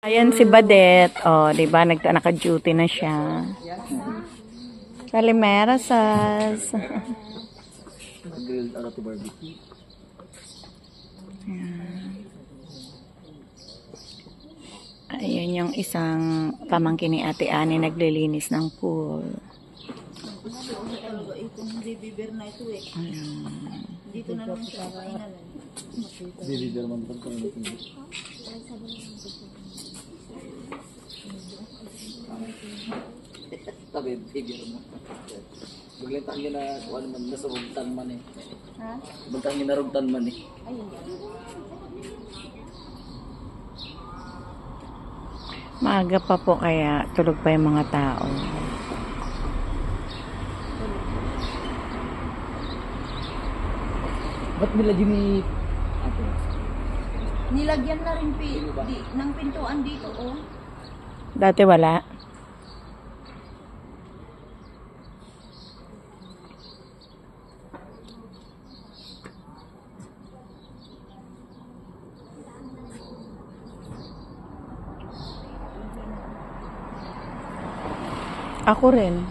Ayan si Badet. Oh, 'di ba naka-duty na siya. Kalimera sas. Grilled arato barbecue. Ayan yung isang pamangkin ni Ate Ani naglilinis ng pool. Hindi bibir na ito eh. Dito na naman siya kainan. Bibigyan naman ito kung ano ito. Tabi, bibigyan mo. Baglintang yun na kung ano man, nasa rugtan man eh. Ha? Baglintang yun na rugtan man eh. Ayun. Maaga pa po kaya tulog pa yung mga tao. Ba't nila Jimmy? Nilagyan na rin ng pintuan dito oh. Dati wala. Ako rin.